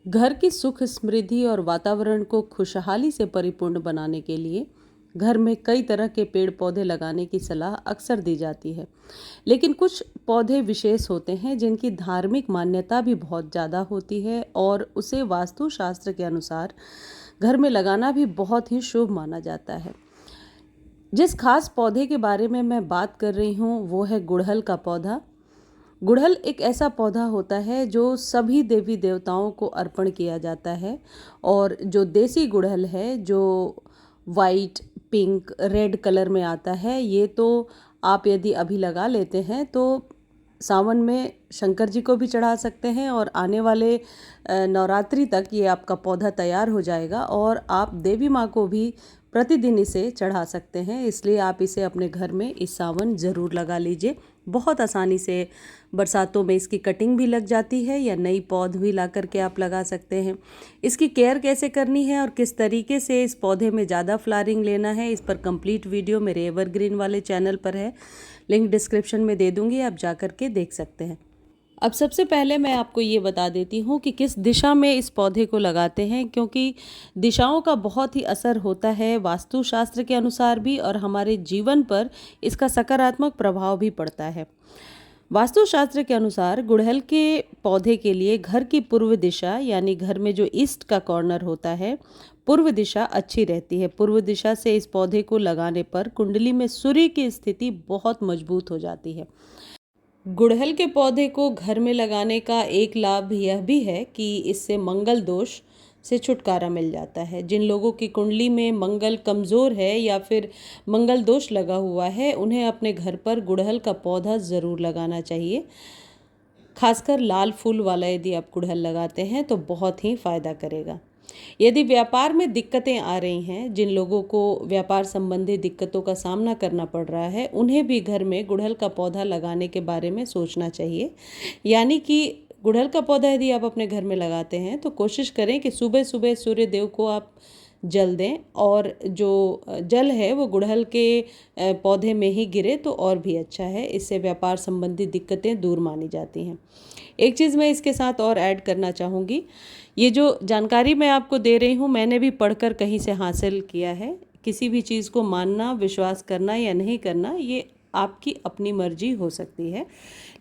घर की सुख समृद्धि और वातावरण को खुशहाली से परिपूर्ण बनाने के लिए घर में कई तरह के पेड़ पौधे लगाने की सलाह अक्सर दी जाती है। लेकिन कुछ पौधे विशेष होते हैं जिनकी धार्मिक मान्यता भी बहुत ज़्यादा होती है और उसे वास्तुशास्त्र के अनुसार घर में लगाना भी बहुत ही शुभ माना जाता है। जिस खास पौधे के बारे में मैं बात कर रही हूँ वो है गुड़हल का पौधा। गुड़हल एक ऐसा पौधा होता है जो सभी देवी देवताओं को अर्पण किया जाता है। और जो देसी गुड़हल है जो वाइट, पिंक, रेड कलर में आता है, ये तो आप यदि अभी लगा लेते हैं तो सावन में शंकर जी को भी चढ़ा सकते हैं और आने वाले नवरात्रि तक ये आपका पौधा तैयार हो जाएगा और आप देवी माँ को भी प्रतिदिन इसे चढ़ा सकते हैं। इसलिए आप इसे अपने घर में इस सावन ज़रूर लगा लीजिए। बहुत आसानी से बरसातों में इसकी कटिंग भी लग जाती है या नई पौध भी ला करके आप लगा सकते हैं। इसकी केयर कैसे करनी है और किस तरीके से इस पौधे में ज़्यादा फ्लावरिंग लेना है, इस पर कंप्लीट वीडियो मेरे एवरग्रीन वाले चैनल पर है। लिंक डिस्क्रिप्शन में दे दूंगी, आप जा कर के देख सकते हैं। अब सबसे पहले मैं आपको ये बता देती हूँ कि किस दिशा में इस पौधे को लगाते हैं, क्योंकि दिशाओं का बहुत ही असर होता है वास्तुशास्त्र के अनुसार भी और हमारे जीवन पर इसका सकारात्मक प्रभाव भी पड़ता है। वास्तुशास्त्र के अनुसार गुड़हल के पौधे के लिए घर की पूर्व दिशा यानी घर में जो ईस्ट का कॉर्नर होता है, पूर्व दिशा अच्छी रहती है। पूर्व दिशा से इस पौधे को लगाने पर कुंडली में सूर्य की स्थिति बहुत मजबूत हो जाती है। गुड़हल के पौधे को घर में लगाने का एक लाभ यह भी है कि इससे मंगल दोष से छुटकारा मिल जाता है। जिन लोगों की कुंडली में मंगल कमज़ोर है या फिर मंगल दोष लगा हुआ है, उन्हें अपने घर पर गुड़हल का पौधा ज़रूर लगाना चाहिए। खासकर लाल फूल वाला यदि आप गुड़हल लगाते हैं तो बहुत ही फ़ायदा करेगा। यदि व्यापार में दिक्कतें आ रही हैं, जिन लोगों को व्यापार संबंधी दिक्कतों का सामना करना पड़ रहा है, उन्हें भी घर में गुड़हल का पौधा लगाने के बारे में सोचना चाहिए। यानी कि गुड़हल का पौधा यदि आप अपने घर में लगाते हैं तो कोशिश करें कि सुबह सुबह सूर्य देव को आप जल दें और जो जल है वो गुड़हल के पौधे में ही गिरे तो और भी अच्छा है। इससे व्यापार संबंधी दिक्कतें दूर मानी जाती हैं। एक चीज़ मैं इसके साथ और ऐड करना चाहूँगी, ये जो जानकारी मैं आपको दे रही हूँ मैंने भी पढ़कर कहीं से हासिल किया है। किसी भी चीज़ को मानना, विश्वास करना या नहीं करना ये आपकी अपनी मर्जी हो सकती है,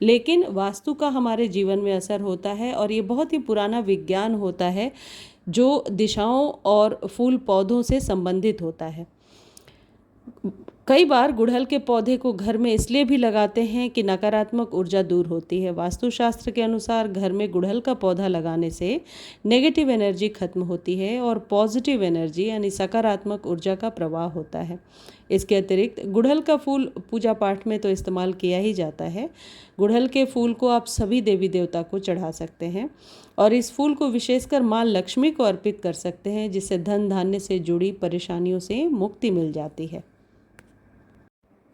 लेकिन वास्तु का हमारे जीवन में असर होता है और ये बहुत ही पुराना विज्ञान होता है जो दिशाओं और फूल पौधों से संबंधित होता है। कई बार गुड़हल के पौधे को घर में इसलिए भी लगाते हैं कि नकारात्मक ऊर्जा दूर होती है। वास्तुशास्त्र के अनुसार घर में गुड़हल का पौधा लगाने से नेगेटिव एनर्जी खत्म होती है और पॉजिटिव एनर्जी यानी सकारात्मक ऊर्जा का प्रवाह होता है। इसके अतिरिक्त गुड़हल का फूल पूजा पाठ में तो इस्तेमाल किया ही जाता है। गुड़हल के फूल को आप सभी देवी देवता को चढ़ा सकते हैं और इस फूल को विशेषकर माँ लक्ष्मी को अर्पित कर सकते हैं, जिससे धन धान्य से जुड़ी परेशानियों से मुक्ति मिल जाती है।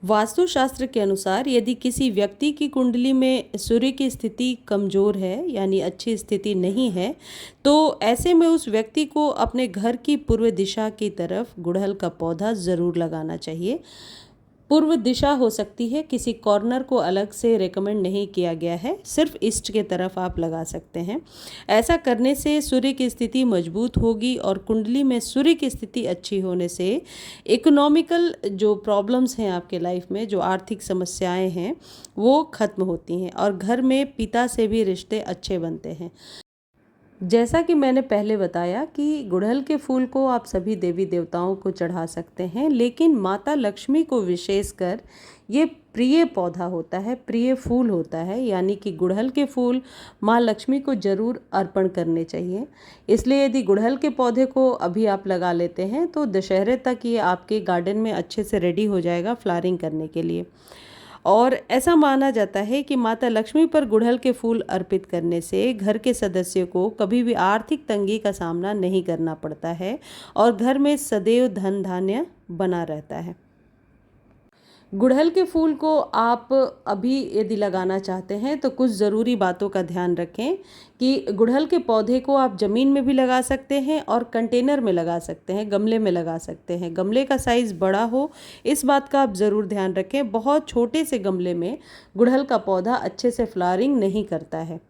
वास्तुशास्त्र के अनुसार यदि किसी व्यक्ति की कुंडली में सूर्य की स्थिति कमज़ोर है यानी अच्छी स्थिति नहीं है, तो ऐसे में उस व्यक्ति को अपने घर की पूर्व दिशा की तरफ गुड़हल का पौधा ज़रूर लगाना चाहिए। पूर्व दिशा हो सकती है, किसी कॉर्नर को अलग से रेकमेंड नहीं किया गया है, सिर्फ ईस्ट के तरफ आप लगा सकते हैं। ऐसा करने से सूर्य की स्थिति मजबूत होगी और कुंडली में सूर्य की स्थिति अच्छी होने से इकोनॉमिकल जो प्रॉब्लम्स हैं आपके लाइफ में, जो आर्थिक समस्याएं हैं वो खत्म होती हैं और घर में पिता से भी रिश्ते अच्छे बनते हैं। जैसा कि मैंने पहले बताया कि गुड़हल के फूल को आप सभी देवी देवताओं को चढ़ा सकते हैं, लेकिन माता लक्ष्मी को विशेषकर ये प्रिय पौधा होता है, प्रिय फूल होता है। यानी कि गुड़हल के फूल माँ लक्ष्मी को ज़रूर अर्पण करने चाहिए। इसलिए यदि गुड़हल के पौधे को अभी आप लगा लेते हैं तो दशहरे तक ये आपके गार्डन में अच्छे से रेडी हो जाएगा फ्लावरिंग करने के लिए। और ऐसा माना जाता है कि माता लक्ष्मी पर गुड़हल के फूल अर्पित करने से घर के सदस्यों को कभी भी आर्थिक तंगी का सामना नहीं करना पड़ता है और घर में सदैव धन धान्य बना रहता है। गुड़हल के फूल को आप अभी यदि लगाना चाहते हैं तो कुछ ज़रूरी बातों का ध्यान रखें कि गुड़हल के पौधे को आप ज़मीन में भी लगा सकते हैं और कंटेनर में लगा सकते हैं, गमले में लगा सकते हैं। गमले का साइज़ बड़ा हो, इस बात का आप ज़रूर ध्यान रखें। बहुत छोटे से गमले में गुड़हल का पौधा अच्छे से फ्लावरिंग नहीं करता है।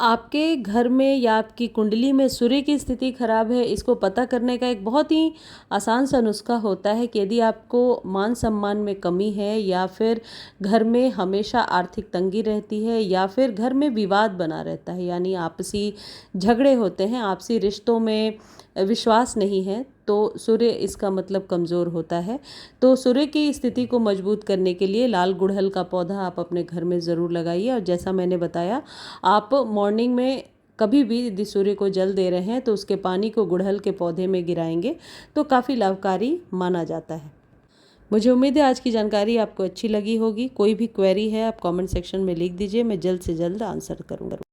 आपके घर में या आपकी कुंडली में सूर्य की स्थिति खराब है, इसको पता करने का एक बहुत ही आसान सा नुस्खा होता है कि यदि आपको मान सम्मान में कमी है, या फिर घर में हमेशा आर्थिक तंगी रहती है, या फिर घर में विवाद बना रहता है, यानी आपसी झगड़े होते हैं, आपसी रिश्तों में विश्वास नहीं है, तो सूर्य इसका मतलब कमज़ोर होता है। तो सूर्य की स्थिति को मजबूत करने के लिए लाल गुड़हल का पौधा आप अपने घर में ज़रूर लगाइए। और जैसा मैंने बताया, आप मॉर्निंग में कभी भी यदि सूर्य को जल दे रहे हैं तो उसके पानी को गुड़हल के पौधे में गिराएंगे तो काफ़ी लाभकारी माना जाता है। मुझे उम्मीद है आज की जानकारी आपको अच्छी लगी होगी। कोई भी क्वेरी है आप कमेंट सेक्शन में लिख दीजिए, मैं जल्द से जल्द आंसर करूँगा।